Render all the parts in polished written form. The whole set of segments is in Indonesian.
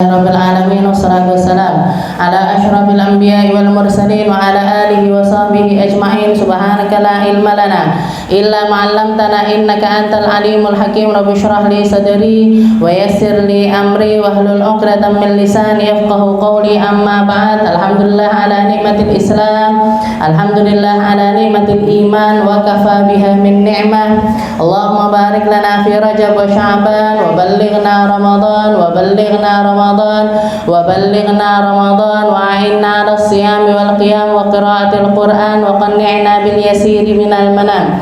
Rabbil alamin wassalatu wassalam ala asyrafil anbiya'i wal mursalin wa ala alihi wa sahbihi ajma'in. Subhanaka la ilma lana illa ma 'allamtana innaka antal alimul hakim. Rabbi shrah li sadri wa yassir li amri wahlul 'uqdatam min lisani yafqahu qawli. Amma ba'd. Alhamdulillah ala nikmatil Islam, alhamdulillah ala nikmatil iman, wa kafa biha min ni'mah. Allahumma barik lana fi Rajab wa Sya'ban wa ballighna Ramadan wa ballighna Ramadan wa a'inna 'ala siyami wal qiyam wa qiraatil Qur'an wa qanni'na bil yasiri minal manam.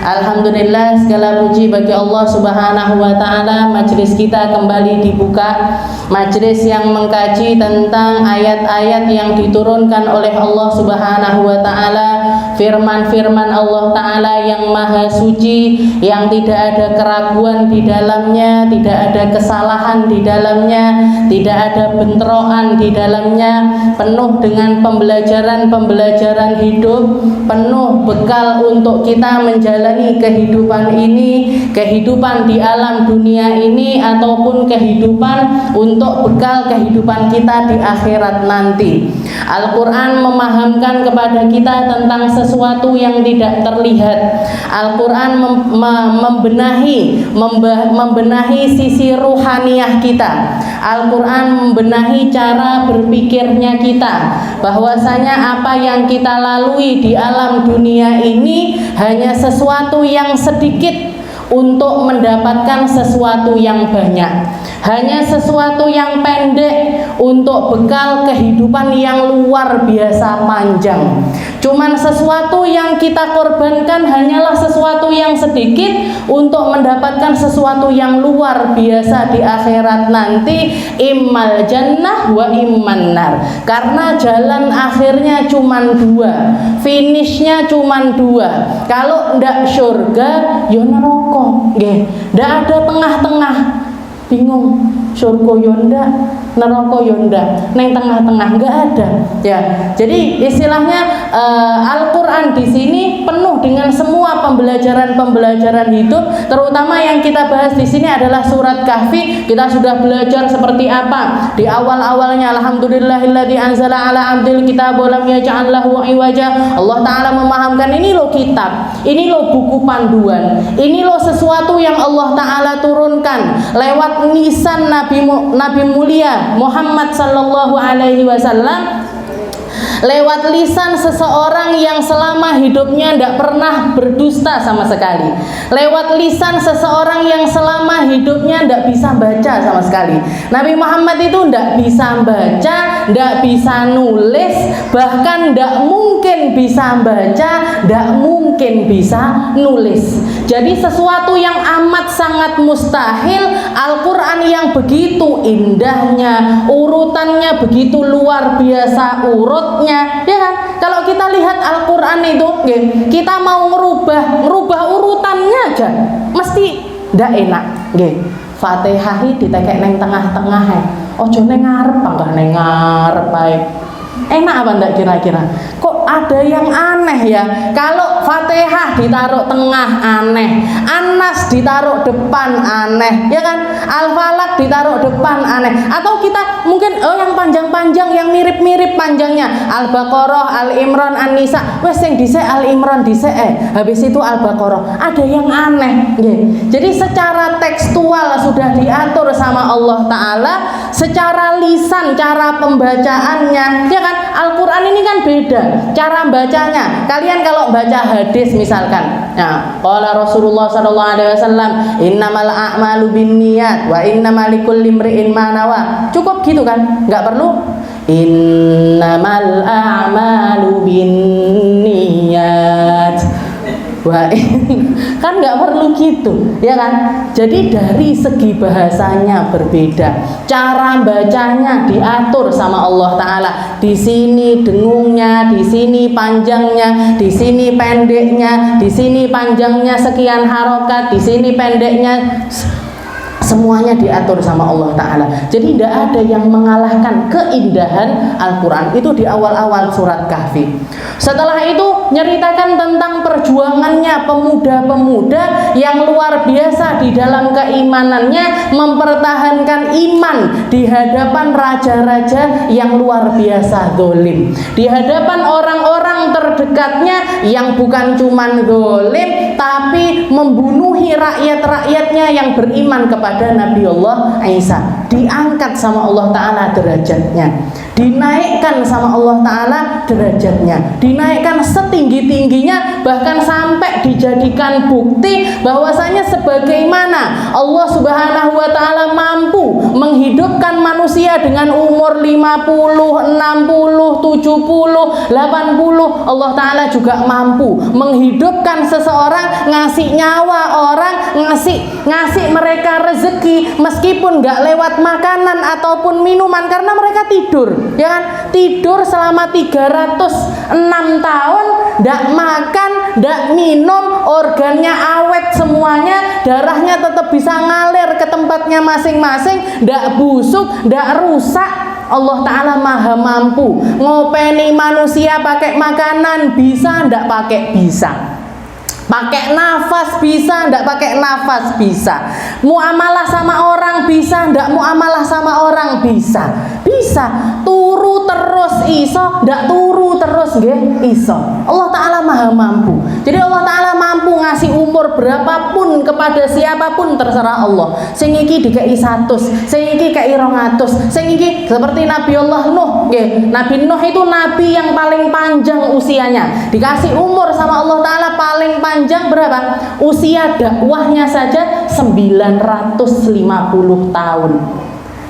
Alhamdulillah, segala puji bagi Allah Subhanahu wa ta'ala. Majelis kita kembali dibuka, majelis yang mengkaji tentang ayat-ayat yang diturunkan oleh Allah Subhanahu wa ta'ala, firman-firman Allah ta'ala yang maha suci, yang tidak ada keraguan di dalamnya, tidak ada kesalahan di dalamnya, tidak ada bentrokan di dalamnya, penuh dengan pembelajaran-pembelajaran hidup, penuh bekal untuk kita menjalani kehidupan ini, kehidupan di alam dunia ini, ataupun kehidupan untuk bekal kehidupan kita di akhirat nanti. Al-Quran memahamkan kepada kita tentang sesuatu yang tidak terlihat. Al-Quran membenahi sisi ruhaniyah kita. Al-Quran membenahi cara berpikirnya kita, bahwasanya apa yang kita lalui di alam dunia ini hanya sesuatu yang sedikit untuk mendapatkan sesuatu yang banyak, hanya sesuatu yang pendek untuk bekal kehidupan yang luar biasa panjang. Cuman sesuatu yang kita korbankan hanyalah sesuatu yang sedikit untuk mendapatkan sesuatu yang luar biasa di akhirat nanti, immal jannah wa imman nar. Karena jalan akhirnya cuman dua, finishnya cuman dua. Kalau ndak surga, ya neraka. Nggih, ndak ada tengah-tengah. Bingung, surga yo ndak, neraka yo ndak, neng tengah-tengah enggak ada. Ya, jadi istilahnya Al-Qur'an di sini penuh dengan semua pembelajaran-pembelajaran hidup, terutama yang kita bahas di sini adalah surat Kahfi. Kita sudah belajar seperti apa di awal-awalnya. Alhamdulillahilladzi anzala ala 'abdil kitaba wa lam yaj'al lahu 'iwaja. Allah taala memahamkan ini loh kitab, ini loh buku panduan, ini loh sesuatu yang Allah taala turunkan lewat lisan Nabi mulia Muhammad sallallahu alaihi wasallam, lewat lisan seseorang yang selama hidupnya tidak pernah berdusta sama sekali, lewat lisan seseorang yang selama hidupnya tidak bisa baca sama sekali. Nabi Muhammad itu tidak bisa baca, tidak bisa nulis, bahkan tidak mungkin bisa baca, tidak mungkin bisa nulis. Jadi sesuatu yang amat sangat mustahil. Al-Quran yang begitu indahnya, urutannya begitu luar biasa urutnya, ya kan? Kalau kita lihat Al-Quran itu, kita mau ngerubah urutannya aja mesti ndak enak. Fatihah ditekek neng tengah-tengah, ojo neng ngarep, enggak neng ngarep baik. Enak apa enggak kira-kira? Kok ada yang aneh ya? Kalau Fatihah ditaruh tengah aneh, An-Nas ditaruh depan aneh, ya kan? Al-Falaq ditaruh depan aneh. Atau kita mungkin yang panjang-panjang, yang mirip-mirip panjangnya, Al-Baqarah, Al-Imran, An-Nisa. Wes sing dhisik Al-Imran dhisik, habis itu Al-Baqarah. Ada yang aneh, nggih. Jadi secara tekstual sudah diatur sama Allah taala, secara lisan, cara pembacaannya, ya kan? Al-Quran ini kan beda cara bacanya. Kalian kalau baca hadis misalkan, nah, qala Rasulullah sallallahu alaihi wasallam, innamal a'malu binniyat wa innamal likulli imri'in ma nawa. Cukup gitu kan? Enggak perlu innamal a'malu binniyat. Wah, kan nggak perlu gitu, ya kan? Jadi dari segi bahasanya berbeda, cara bacanya diatur sama Allah Taala. Di sini dengungnya, di sini panjangnya, di sini pendeknya, di sini panjangnya sekian harokat, di sini pendeknya Semuanya diatur sama Allah Ta'ala. Jadi tidak ada yang mengalahkan keindahan Al-Quran. Itu di awal-awal surat Kahfi. Setelah itu nyeritakan tentang perjuangannya pemuda-pemuda yang luar biasa di dalam keimanannya, mempertahankan iman di hadapan raja-raja yang luar biasa zalim, di hadapan orang-orang terdekatnya yang bukan cuman zalim tapi membunuhi rakyat-rakyatnya yang beriman kepada Nabi Allah Isa. Diangkat sama Allah Ta'ala derajatnya, dinaikkan sama Allah Ta'ala derajatnya, dinaikkan setinggi-tingginya, bahkan sampai dijadikan bukti bahwasanya sebagaimana Allah Subhanahu wa Ta'ala mampu menghidupkan manusia dengan umur 50, 60, 70, 80, Allah Ta'ala juga mampu menghidupkan seseorang, ngasih nyawa orang, ngasih mereka rezeki meskipun nggak lewat makanan ataupun minuman, karena mereka tidur, ya kan? Tidur selama 306 tahun, nggak makan, nggak minum, organnya awet semuanya, darahnya tetap bisa ngalir ke tempatnya masing-masing, nggak busuk, nggak rusak. Allah Ta'ala maha mampu ngopeni manusia pakai makanan bisa, ndak pakai bisa. Pakai nafas bisa, ndak pakai nafas bisa. Muamalah sama orang bisa, ndak muamalah sama orang bisa. Bisa. Turu terus iso, ndak turu terus nggih iso. Allah Ta'ala maha mampu. Jadi Allah Ta'ala mampu ngasih umur berapapun kepada siapapun, terserah Allah. Sing iki dikei 100, sing iki kei 200, sing iki seperti Nabi Allah Nuh nggih. Nabi Nuh itu nabi yang paling panjang usianya. Dikasih umur sama Allah Ta'ala paling panjang berapa? Usia dakwahnya saja 950 tahun.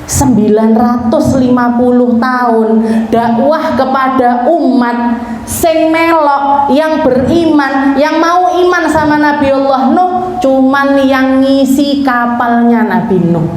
950 tahun dakwah kepada umat sing melok, yang beriman, yang mau iman sama Nabi Allah Nuh, cuman yang ngisi kapalnya Nabi Nuh.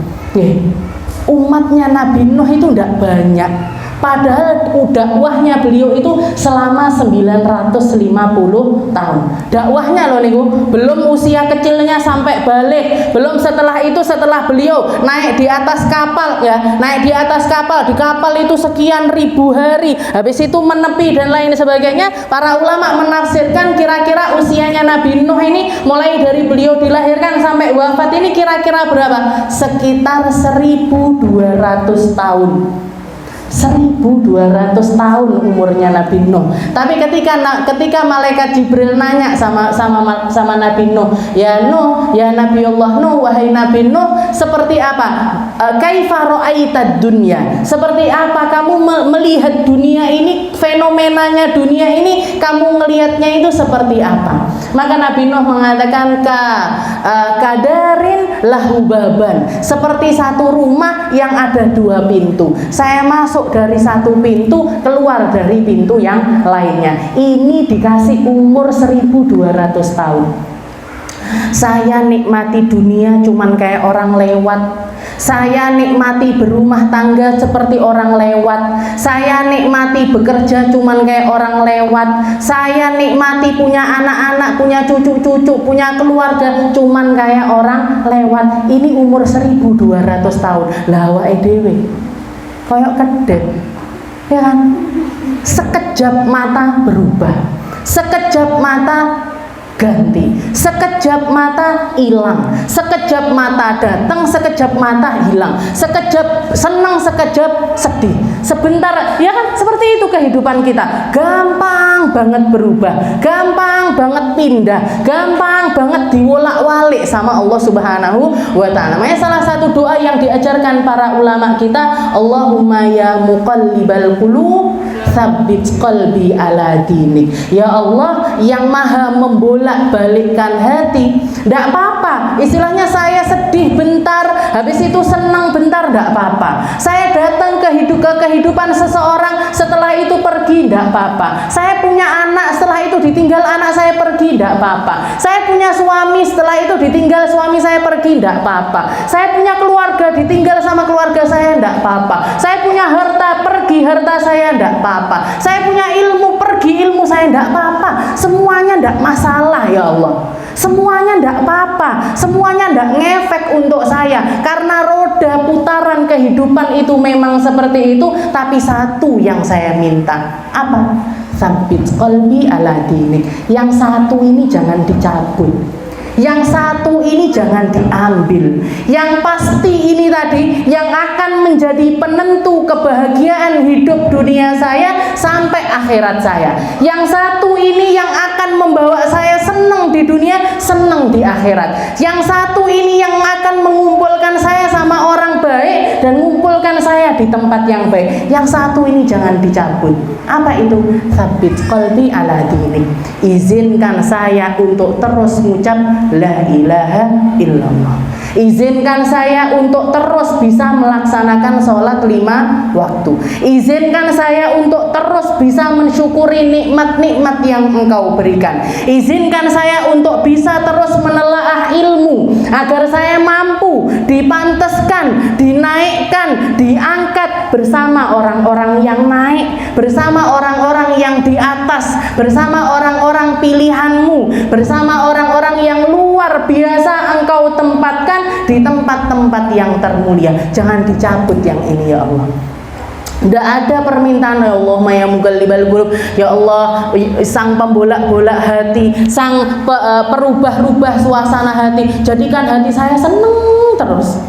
Umatnya Nabi Nuh itu tidak banyak. Padahal dakwahnya beliau itu selama 950 tahun. Dakwahnya loh niku, belum usia kecilnya sampai balik, belum setelah itu, setelah beliau naik di atas kapal ya, naik di atas kapal, di kapal itu sekian ribu hari, habis itu menepi dan lain sebagainya. Para ulama menafsirkan kira-kira usianya Nabi Nuh ini mulai dari beliau dilahirkan sampai wafat ini kira-kira berapa? Sekitar 1200 tahun. 1200 tahun umurnya Nabi Nuh. Tapi ketika malaikat Jibril nanya sama Nabi Nuh, ya Nuh, ya Nabi Allah Nuh, wahai Nabi Nuh, seperti apa? Kaifa ra'aitad dunya? Seperti apa kamu melihat dunia ini, fenomenanya dunia ini, kamu melihatnya itu seperti apa? Maka Nabi Nuh mengatakan kadarin lahu baban, seperti satu rumah yang ada 2 pintu. Saya masuk dari satu pintu, keluar dari pintu yang lainnya. Ini dikasih umur 1200 tahun. Saya nikmati dunia cuman kayak orang lewat. Saya nikmati berumah tangga seperti orang lewat. Saya nikmati bekerja cuman kayak orang lewat. Saya nikmati punya anak-anak, punya cucu-cucu, punya keluarga cuman kayak orang lewat. Ini umur 1200 tahun. Lah awake dhewe koyok kedep, ya kan? Sekejap mata berubah, sekejap mata ganti, sekejap mata hilang, sekejap mata datang, sekejap mata hilang, sekejap senang, sekejap sedih, sebentar, ya kan? Seperti itu kehidupan kita, gampang banget berubah, gampang banget pindah, gampang banget diwolak-walik sama Allah Subhanahu wa Ta'ala. Makanya salah satu doa yang diajarkan para ulama kita, Allahumma ya muqallibal qulub tsabbit qalbi ala dinik. Ya Allah yang maha membolak-balikkan hati, tidak apa-apa. Istilahnya saya sedih bentar, habis itu senang bentar, tidak apa-apa. Saya datang ke kehidupan seseorang, setelah itu pergi, tidak apa-apa. Saya punya anak, setelah itu ditinggal anak saya pergi, tidak apa-apa. Saya punya suami, setelah itu ditinggal suami saya pergi, tidak apa-apa. Saya punya keluarga, ditinggal sama keluarga saya, tidak apa-apa. Saya punya harta, pergi harta saya, tidak apa-apa. Saya punya ilmu, pergi pergi ilmu saya ndak apa-apa, semuanya ndak masalah ya Allah. Semuanya ndak apa-apa, semuanya ndak ngefek untuk saya, karena roda putaran kehidupan itu memang seperti itu. Tapi satu yang saya minta, apa? Sabit qalbi ala dinik. Yang satu ini jangan dicabut, yang satu ini jangan diambil. Yang pasti ini tadi yang akan menjadi penentu kebahagiaan hidup dunia saya sampai akhirat saya. Yang satu ini yang akan membawa saya senang di dunia, senang di akhirat. Yang satu ini yang akan mengumpulkan saya sama orang baik dan mengumpulkan saya di tempat yang baik. Yang satu ini jangan dicabut. Apa itu? Sabit qalbi ala dinik. Izinkan saya untuk terus mengucap la ilaha illallah. Izinkan saya untuk terus bisa melaksanakan sholat 5 waktu. Izinkan saya untuk terus bisa mensyukuri nikmat-nikmat yang Engkau berikan. Izinkan saya untuk bisa terus menelaah ilmu agar saya mampu dipantaskan, dinaikkan, diangkat bersama orang-orang yang naik, bersama orang-orang yang di atas, bersama orang-orang pilihan-Mu, bersama orang-orang yang luar biasa Engkau tempatkan di tempat-tempat yang termulia. Jangan dicabut yang ini ya Allah. Tidak ada permintaan ya Allah ya muqallibal qulub, ya Allah sang pembolak-bolak hati, sang perubah-rubah suasana hati. Jadikan hati saya senang terus,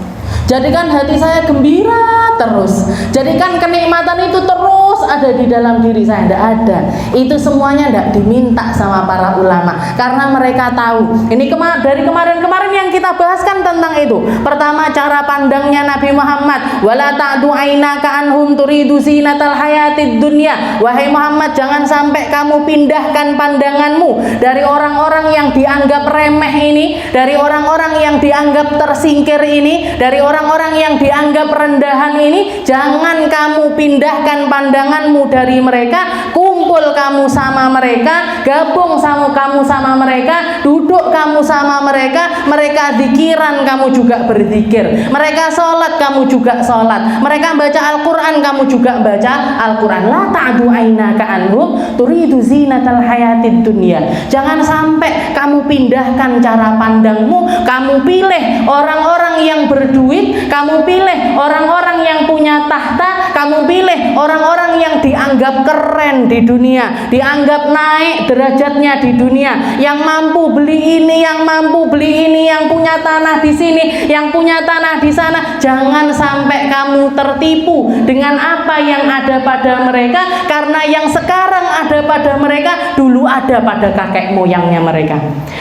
jadikan hati saya gembira terus, jadikan kenikmatan itu terus ada di dalam diri saya. Tidak ada, itu semuanya tidak diminta sama para ulama, karena mereka tahu. Ini dari kemarin-kemarin yang kita bahaskan tentang itu. Pertama, cara pandangnya Nabi Muhammad, wala ta'du ainaka anhum turidu zinatal hayatid dunya. Wahai Muhammad, jangan sampai kamu pindahkan pandanganmu dari orang-orang yang dianggap remeh ini, dari orang-orang yang dianggap tersingkir ini, dari orang-orang yang dianggap rendahan ini. Jangan kamu pindahkan pandanganmu dari mereka. Kumpul kamu sama mereka, gabung sama kamu sama mereka, duduk kamu sama mereka. Mereka zikiran, kamu juga berzikir. Mereka sholat, kamu juga sholat. Mereka baca Al-Quran, kamu juga baca Al-Quran. La ta'du ainaka anhum turidu zinatal hayatid dunya. Jangan sampai kamu pindahkan cara pandangmu. Kamu pilih orang-orang yang berduit, kamu pilih orang-orang yang punya tahta, kamu pilih orang-orang yang dianggap keren di dunia, dianggap naik derajatnya di dunia, yang mampu beli ini, yang mampu beli ini, yang punya tanah di sini, yang punya tanah di sana. Jangan sampai kamu tertipu dengan apa yang ada pada mereka, karena yang sekarang ada pada mereka dulu ada pada kakek moyangnya mereka.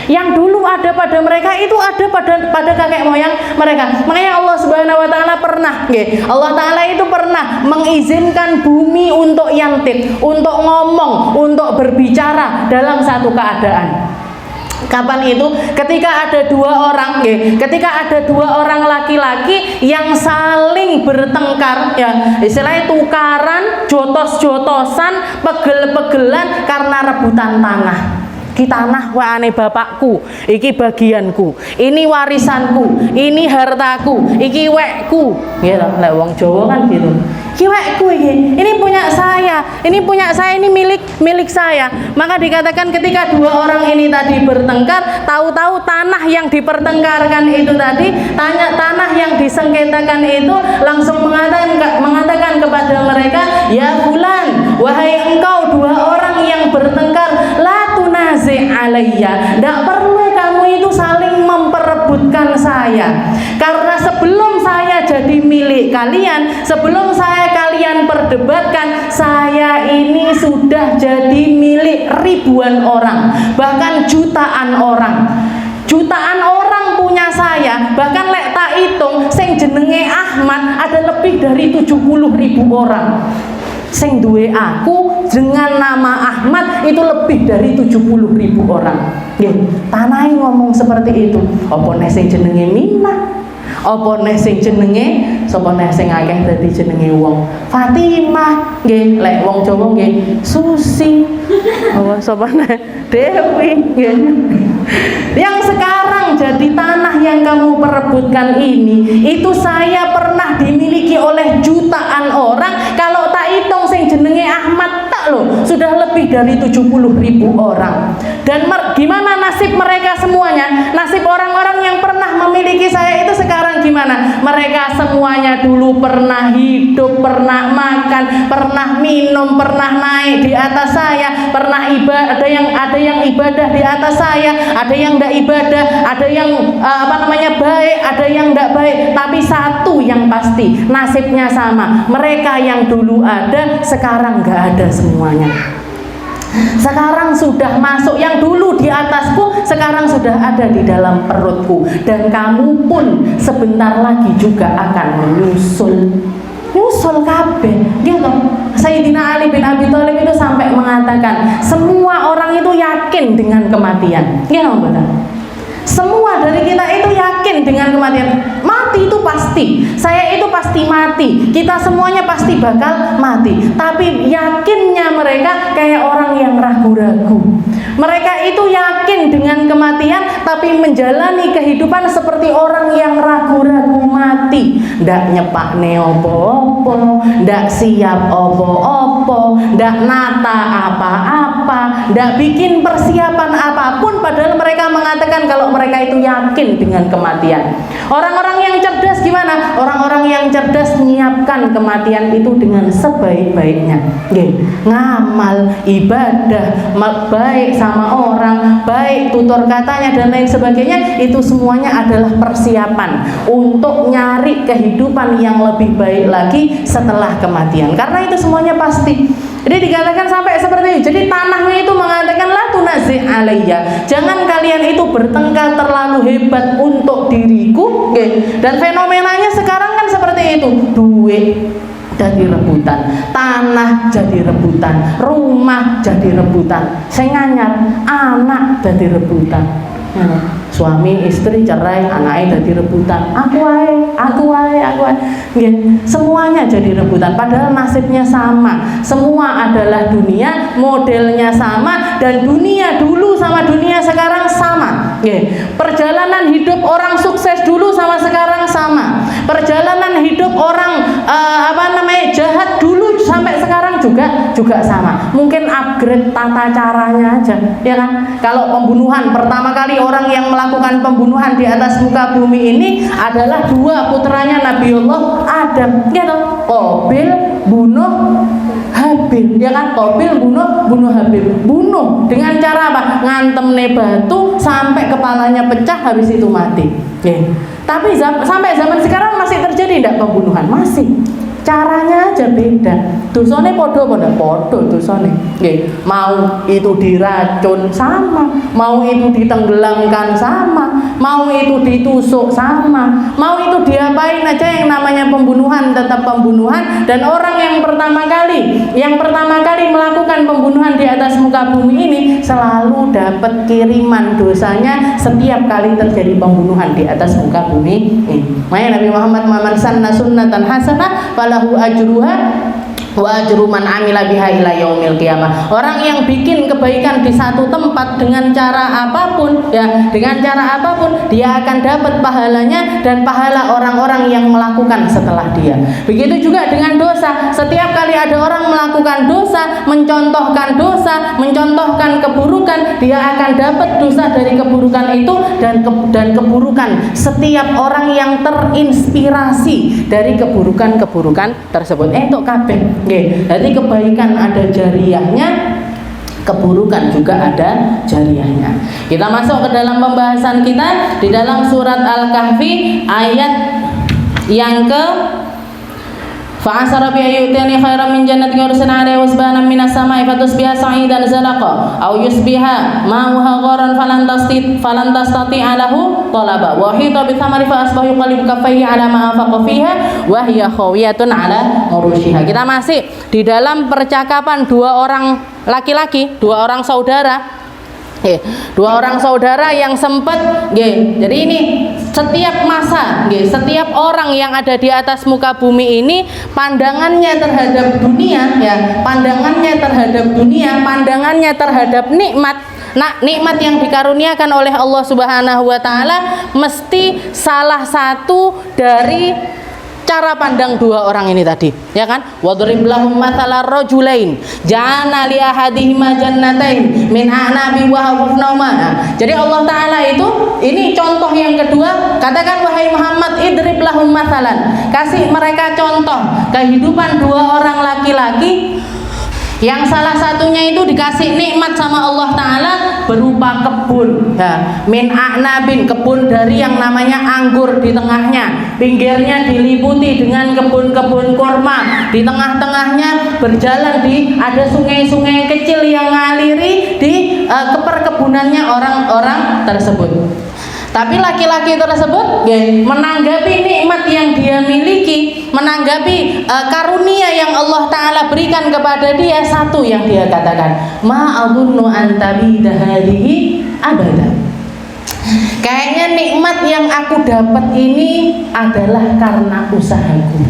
Yang dulu ada pada mereka itu ada pada kakek moyang mereka. Makanya Allah Subhanahu wa taala pernah, Allah taala itu pernah mengizinkan bumi untuk yantik, untuk ngomong, untuk berbicara dalam satu keadaan. Kapan itu? Ketika ada dua orang, ketika ada dua orang laki-laki yang saling bertengkar, ya istilahnya tukaran, jotos-jotosan, pegel-pegelan karena rebutan tanah. Iki tanah waane bapakku, iki bagianku, ini warisanku, ini hartaku, iki wekku. Ya lek wong Jawa kan gitu. Iki wekku iki, ini punya saya, ini punya saya, ini milik saya. Maka dikatakan ketika dua orang ini tadi bertengkar, tahu-tahu tanah yang dipertengkarkan itu tadi, tanah yang disengketakan itu langsung mengatakan kepada mereka, ya fulan, wahai engkau dua orang yang bertengkar, la tunazi alayya, tidak perlu kamu itu saling memperebutkan saya, karena sebelum saya jadi milik kalian, sebelum kalian perdebatkan, saya ini sudah jadi milik ribuan orang, bahkan jutaan orang. Jutaan orang punya saya, bahkan lek tak hitung sing jenenge Ahmad ada lebih dari 70.000 orang. Sing duwe aku dengan nama Ahmad itu lebih dari 70.000 orang. Tanai ngomong seperti itu. Apa nek sing jenenge Minah? Apa nek sing jenenge sapa nek sing akeh dadi jenenge wong Fatimah, nggih lek wong Jawa nggih Susi. Apa sapa nek Dewi nggih. Yang sekarang jadi tanah yang kamu perebutkan ini, itu saya pernah dimiliki oleh jutaan orang. Kalau tak hitung sing jenenge Ahmad tak loh, sudah lebih dari 70.000 orang. Dan gimana nasib mereka semuanya? Nasib orang-orang yang pernah memiliki saya itu sekarang gimana? Mereka semuanya dulu pernah hidup, pernah makan, pernah minum, pernah naik di atas saya, pernah ibadah, ada yang ibadah di atas saya, ada yang tidak ibadah, ada yang baik, ada yang tidak baik. Tapi satu yang pasti, nasibnya sama. Mereka yang dulu ada, sekarang nggak ada semuanya. Sekarang sudah masuk, yang dulu di atasku sekarang sudah ada di dalam perutku. Dan kamu pun sebentar lagi juga akan menyusul kabeh gitu. Sayyidina Ali bin Abi Thalib itu sampai mengatakan semua orang itu yakin dengan kematian. Iya betul. Semua dari kita itu yakin dengan kematian. Mati itu pasti. Saya itu pasti mati. Kita semuanya pasti bakal mati. Tapi yakinnya mereka kayak orang yang ragu-ragu. Mereka itu yakin dengan kematian, tapi menjalani kehidupan seperti orang yang ragu-ragu mati. Ndak nyepakne opo-opo, ndak siap opo-opo, ndak nata apa-apa, ndak bikin persiapan apapun. Padahal mereka mengatakan kalau mereka itu yakin dengan kematian. Orang-orang yang cerdas gimana? Orang-orang yang cerdas menyiapkan kematian itu dengan sebaik-baiknya. Ngamal, ibadah, baik sama orang, baik tutur katanya dan lain sebagainya, itu semuanya adalah persiapan untuk nyari kehidupan yang lebih baik lagi setelah kematian. Karena itu semuanya pasti. Jadi dikatakan sampai seperti ini. Jadi tanahnya itu mengatakan la tunazi' alayya. Jangan kalian itu bertengkar terlalu hebat untuk diriku. Dan fenomenanya sekarang kan seperti itu. Duit jadi rebutan, tanah jadi rebutan, rumah jadi rebutan, sing anyar anak jadi rebutan. Suami istri cerai, anaknya jadi rebutan. Aku wae. Semuanya jadi rebutan. Padahal nasibnya sama. Semua adalah dunia, modelnya sama, dan dunia dulu sama dunia sekarang sama. Perjalanan hidup orang sukses dulu sama sekarang sama. Perjalanan hidup orang jahat dulu sampai sekarang juga sama. Mungkin upgrade tata caranya aja, ya kan? Kalau pembunuhan, pertama kali orang yang melakukan pembunuhan di atas muka bumi ini adalah dua putranya Nabiullah Adam, gitu. Qabil bunuh Habil, ya kan? Qabil bunuh Habil. Bunuh dengan cara apa? Ngantem batu sampai kepalanya pecah, habis itu mati. Tapi sampai zaman sekarang masih terjadi tidak pembunuhan? Masih. Caranya aja beda. Dosane podo dosane. Mau itu diracun sama, mau itu ditenggelamkan sama, mau itu ditusuk sama, mau itu diapain aja, yang namanya pembunuhan tetap pembunuhan. Dan orang yang pertama kali melakukan pembunuhan di atas muka bumi ini selalu dapat kiriman dosanya setiap kali terjadi pembunuhan di atas muka bumi ini. Makanya Nabi Muhammad sanna sunnatan hasanah falahu ajruha wa ajru man amila biha ila yaumil qiyamah. Orang yang bikin kebaikan di satu tempat dengan cara apapun, dia akan dapat pahalanya dan pahala orang-orang yang melakukan setelah dia. Begitu juga dengan dosa. Setiap kali ada orang melakukan dosa, mencontohkan keburukan, dia akan dapat dosa dari keburukan itu dan keburukan setiap orang yang terinspirasi dari keburukan tersebut. Untuk kabeh. Jadi kebaikan ada jariahnya, keburukan juga ada jariahnya. Kita masuk ke dalam pembahasan kita di dalam surat Al-Kahfi ayat yang ke fa'asara bi ayyutani khairan min jannatin yursana 'alaiha usbanan minas sama'i fatusbiha sa'idan zalaqa aw yusbiha ma'uha gharan falan tastati'a lahu talaba wa hita bi thamari fa asbahu qalbu kaffayhi 'ala ma afaqa fiha wa hiya khawiyatun 'ala urushiha. Kita masih di dalam percakapan dua orang laki-laki, dua orang saudara. Dua orang saudara yang sempat, jadi ini setiap masa, setiap orang yang ada di atas muka bumi ini pandangannya terhadap dunia, pandangannya terhadap nikmat. Nah, nikmat yang dikaruniakan oleh Allah Subhanahu wa taala mesti salah satu dari cara pandang dua orang ini tadi, ya kan? Wadrib lahum mathalar rajulain ja'alna li ahadihima jannatain min a'nabi wa hafafnahuma. Jadi Allah Ta'ala itu, ini contoh yang kedua, katakan wahai Muhammad, idrib lahum mathalan, kasih mereka contoh kehidupan dua orang laki-laki yang salah satunya itu dikasih nikmat sama Allah Ta'ala berupa kebun, ya, min a'nabin, kebun dari yang namanya anggur di tengahnya, pinggirnya diliputi dengan kebun-kebun kurma, di tengah-tengahnya berjalan ada sungai-sungai kecil yang ngaliri di keperkebunannya orang-orang tersebut. Tapi laki-laki tersebut menanggapi nikmat yang dia miliki, menanggapi karunia yang Allah Ta'ala berikan kepada dia, satu yang dia katakan, ma'adunnu antabida hadhihi abada. Kayaknya nikmat yang aku dapat ini adalah karena usahaku.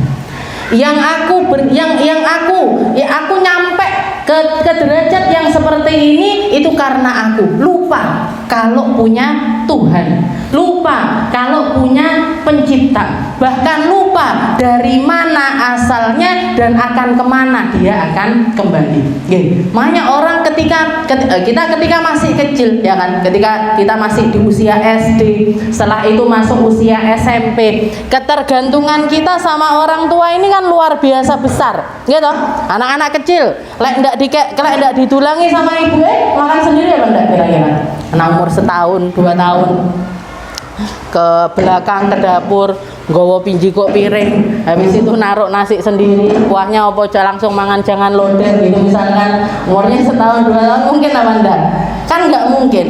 Aku nyampe ke derajat yang seperti ini itu karena aku lupa kalau punya Tuhan, lupa kalau punya pencipta, bahkan lupa dari mana asalnya dan akan kemana dia akan kembali. Makanya orang ketika masih kecil, ya kan, ketika kita masih di usia SD, setelah itu masuk usia SMP, ketergantungan kita sama orang tua ini kan luar biasa besar, gitu. Anak-anak kecil, lek ndak ditulangi sama ibu, makan sendiri apa ndak kira-kira? Anak umur setahun, 2 tahun, ke belakang ke dapur, nggawa pinji kok piring, habis itu naruh nasi sendiri, kuahnya apa aja langsung mangan, jangan loder gitu misalkan. Umurnya setahun 2 tahun mungkin apa enggak? Kan nggak mungkin.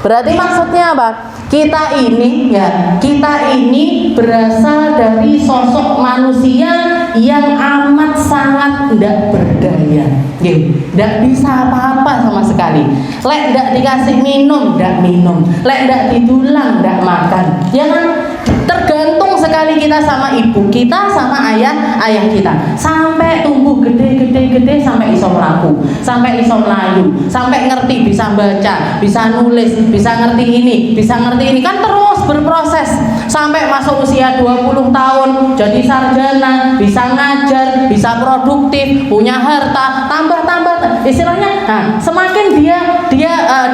Berarti maksudnya apa? Kita ini berasal dari sosok manusia yang amat sangat tidak berdaya, tidak bisa apa-apa sama sekali. Lek tidak dikasih minum, tidak minum. Lek tidak ditulang, tidak makan. Ya kan? Tergantung sekali kita sama ibu kita, sama ayah kita, sampai tumbuh gede sampai iso melaku, sampai iso melayu, sampai ngerti, bisa baca, bisa nulis, bisa ngerti ini, kan terus berproses sampai masuk usia 20 tahun jadi sarjana, bisa ngajar, bisa produktif, punya harta, tambah istilahnya. Nah, semakin dia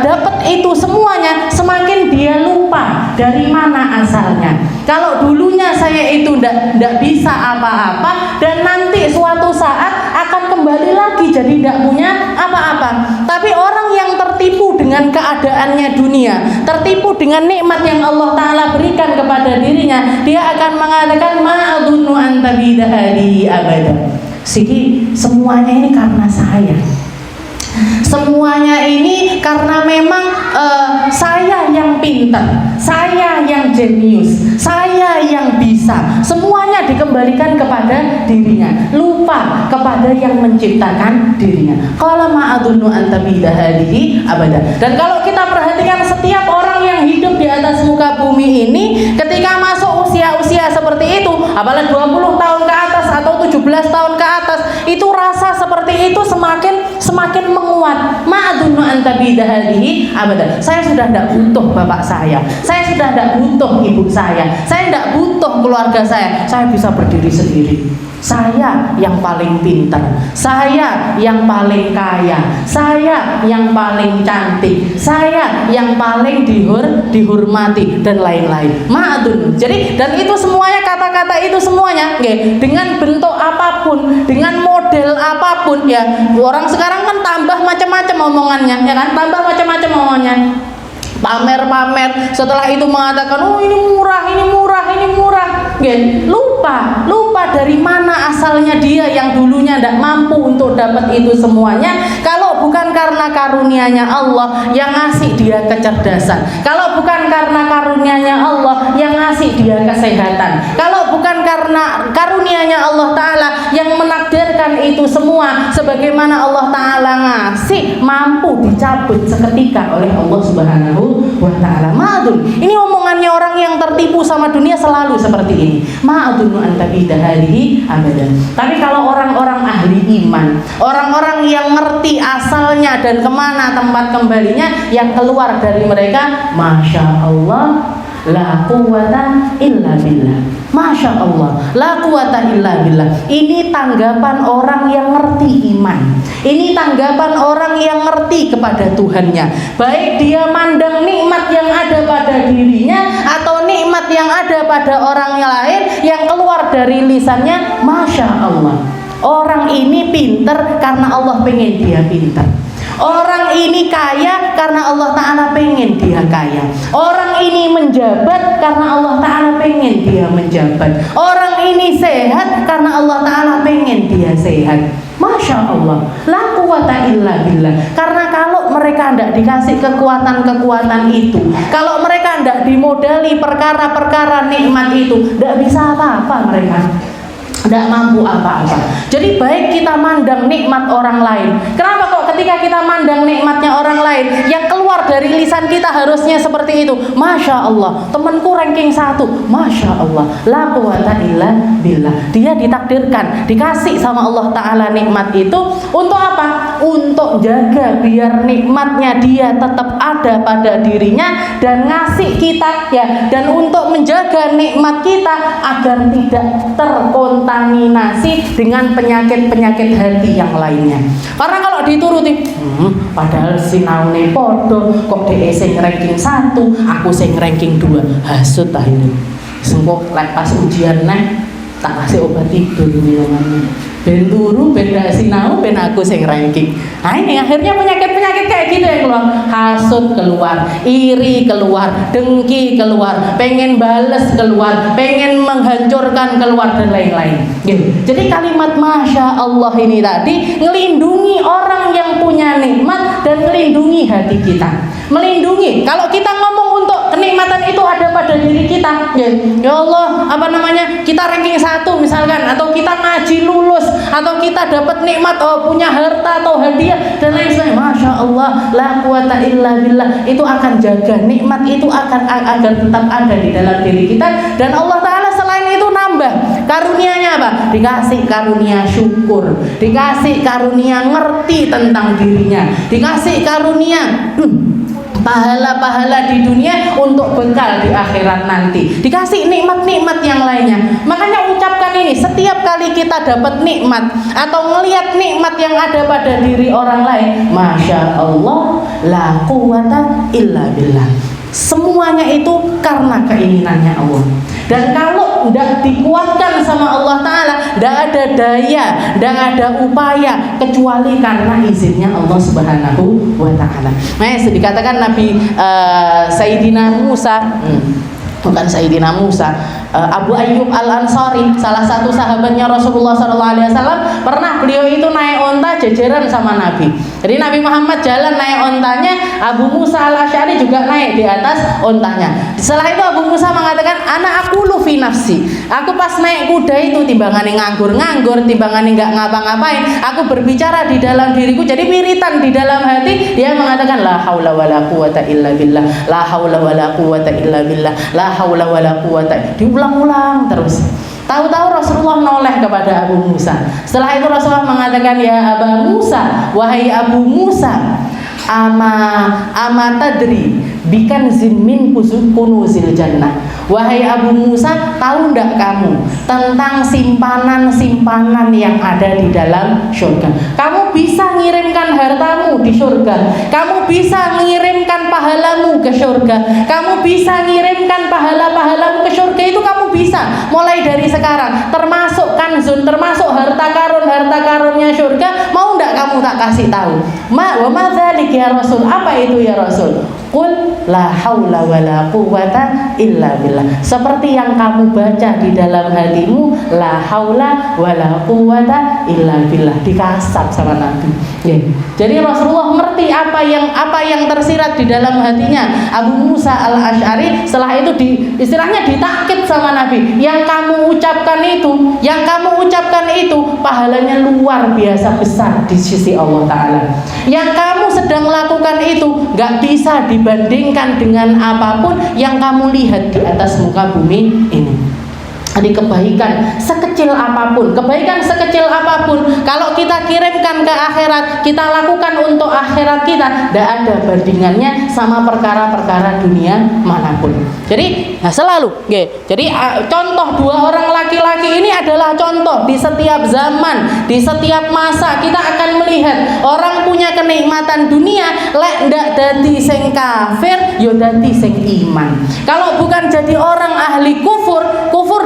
dapat itu semuanya, semakin dia lupa dari mana asalnya. Kalau dulunya saya itu tidak bisa apa-apa, dan nanti suatu saat akan kembali lagi jadi tidak punya apa-apa. Tapi orang yang tertipu dengan keadaannya dunia, tertipu dengan nikmat yang Allah Ta'ala berikan kepada dirinya, dia akan mengatakan ma'adunnu antabida hadhihi abada. Semuanya ini karena saya. Semuanya ini karena memang saya yang pintar, saya yang jenius, saya yang bisa. Semuanya dikembalikan kepada dirinya, lupa kepada yang menciptakan dirinya. Qala ma'adunnu antabida hadhihi abada. Dan kalau kita perhatikan setiap orang yang hidup di atas muka bumi ini, ketika masuk usia-usia seperti itu, apalagi 20 tahun ke atas atau 17 tahun ke atas, itu rasa seperti itu semakin menguat. Ma'adunnu antabida hadhihi abada. Saya sudah tidak butuh bapak saya sudah tidak butuh ibu saya tidak butuh keluarga saya bisa berdiri sendiri. Saya yang paling pintar, saya yang paling kaya, saya yang paling cantik, saya yang paling dihormati, dan lain-lain. Ma'adun. Jadi, dan itu semuanya, kata-kata itu semuanya, dengan bentuk apapun, dengan model apapun, ya. Orang sekarang kan tambah macam-macam omongannya, ya kan? Tambah macam-macam omongannya. Pamer-pamer, setelah itu mengatakan, oh ini murah. Lupa dari mana asalnya dia yang dulunya tidak mampu untuk dapat itu semuanya. Kalau bukan karena karunia-Nya Allah yang ngasih dia kecerdasan, kalau bukan karena karunia-Nya Allah yang ngasih dia kesehatan, kalau bukan karena karunia-Nya Allah Ta'ala yang menakdirkan itu semua, sebagaimana Allah Ta'ala ngasih, mampu dicabut seketika oleh Allah Subhanahu wa Ta'ala. Ma'adun. Ini omongannya orang yang tertipu sama dunia selalu seperti ini. Ma'adunnu antabida hadhihi abadan. Tapi kalau orang-orang ahli iman, orang-orang yang ngerti asalnya dan kemana tempat kembalinya, yang keluar dari mereka, Masya Allah, la quwata illa billah. Masya Allah, la quwata illa billah. Ini tanggapan orang yang ngerti iman. Ini tanggapan orang yang ngerti kepada Tuhannya. Baik dia mandang nikmat yang ada pada dirinya atau nikmat yang ada pada orang lain, yang keluar dari lisannya, Masya Allah. Orang ini pinter karena Allah pengen dia pinter. Orang ini kaya karena Allah Ta'ala pengen dia kaya. Orang ini menjabat karena Allah Ta'ala pengen dia menjabat. Orang ini sehat karena Allah Ta'ala pengen dia sehat. Masya Allah, la quwata illa billah. Karena kalau mereka tidak dikasih kekuatan-kekuatan itu, kalau mereka tidak dimodali perkara-perkara nikmat itu, tidak bisa apa-apa mereka, tidak mampu apa-apa. Jadi baik kita mandang nikmat orang lain. Kenapa kok ketika kita mandang nikmatnya orang lain, yang keluar dari lisan kita harusnya seperti itu? Masya Allah, temanku ranking 1, Masya Allah, la quwata illa billah. Dia ditakdirkan, dikasih sama Allah Ta'ala nikmat itu untuk apa? Untuk jaga biar nikmatnya dia tetap ada pada dirinya dan ngasih kita ya, dan untuk menjaga nikmat kita agar tidak terkontaminasi dengan penyakit-penyakit hati yang lainnya. Karena kalau dituruti, padahal sinaune podo, kok dhek sing ranking 1, aku sing ranking 2, hasut akhirnya. Sengkok pas ujian neh tak kasih obat tidur minuman. Ben turu, ben gak sinau, ben aku sing ranking. Nah ini akhirnya penyakit-penyakit kayak gitu yang keluar. Hasut keluar, iri keluar, dengki keluar, pengen bales keluar, pengen menghancurkan keluar, dan lain-lain gitu. Jadi kalimat Masya Allah ini tadi ngelindungi orang yang punya nikmat dan melindungi hati kita. Melindungi, kalau kita ngomong untuk kenikmatan itu ada pada diri kita, ya Allah, apa namanya, kita ranking 1 misalkan, atau kita ngaji lulus, atau kita dapat nikmat, punya harta atau hadiah dan lain sebagainya, Masya Allah, la quwata illa billah. Itu akan jaga nikmat itu agar tetap ada di dalam diri kita. Dan Allah Ta'ala selain itu nambah karunianya apa? Dikasih karunia syukur, dikasih karunia ngerti tentang dirinya, dikasih karunia pahala-pahala di dunia untuk bekal di akhirat nanti, dikasih nikmat-nikmat yang lainnya. Makanya ucapkan ini setiap kali kita dapat nikmat atau ngelihat nikmat yang ada pada diri orang lain, Masya Allah, la quwata illa billah. Semuanya itu karena keinginannya Allah. Dan kalau tidak dikuatkan sama Allah Ta'ala, tidak ada daya, tidak ada upaya kecuali karena izinnya Allah Subhanahu wa Ta'ala. Nah, dikatakan Nabi Sayyidina Musa, bukan Sayyidina Musa, Abu Ayyub Al-Ansari, salah satu sahabatnya Rasulullah SAW, pernah beliau itu naik onta jejeran sama Nabi. Jadi Nabi Muhammad jalan naik ontanya, Abu Musa Al-Asy'ari juga naik di atas ontanya. Setelah itu Abu Musa mengatakan, anak aku lufi nafsi, aku pas naik kuda itu timbangane nganggur-nganggur, timbangane nggak ngapa-ngapain, aku berbicara di dalam diriku, jadi wiritan di dalam hati. Dia mengatakan la haula wala quwata illa billah, la haula wala quwata illa billah, la haula wala quwata. Diulang-ulang terus. Tahu-tahu Rasulullah noleh kepada Abu Musa. Setelah itu Rasulullah mengatakan, ya Abu Musa, wahai Abu Musa, ama tadri bikan min kunuzil jannah. Wahai Abu Musa, tahu ndak kamu tentang simpanan-simpanan yang ada di dalam surga? Kamu bisa ngirimkan hartamu di surga, kamu bisa ngirimkan pahalamu ke surga, kamu bisa ngirimkan pahala-pahalamu ke surga. Itu kamu bisa mulai dari sekarang, termasuk kanzun, termasuk harta karunnya surga. Mau ndak kamu tak kasih tahu? Wa ma dzalik ya Rasul, apa itu ya Rasul? Qul la haula wala quwata illa billah. Seperti yang kamu baca di dalam hatimu, la haula wala quwata illa billah, dikasap sama Nabi. Jadi Rasulullah ngerti apa yang tersirat di dalam hatinya Abu Musa Al-Asy'ari. Setelah itu istilahnya ditakkid sama Nabi, yang kamu ucapkan itu pahalanya luar biasa besar di sisi Allah Ta'ala. Yang kamu sedang lakukan itu gak bisa dibandingkan dengan apapun yang kamu lihat di atas muka bumi ini. Jadi kebaikan sekecil apapun, kalau kita kirimkan ke akhirat, kita lakukan untuk akhirat kita, tidak ada bandingannya sama perkara-perkara dunia manapun. Jadi selalu, jadi contoh dua orang laki-laki ini adalah contoh di setiap zaman, di setiap masa kita akan melihat orang punya kenikmatan dunia, lek ndak dadi sing kafir, yo dadi sing iman. Kalau bukan jadi orang ahli kufur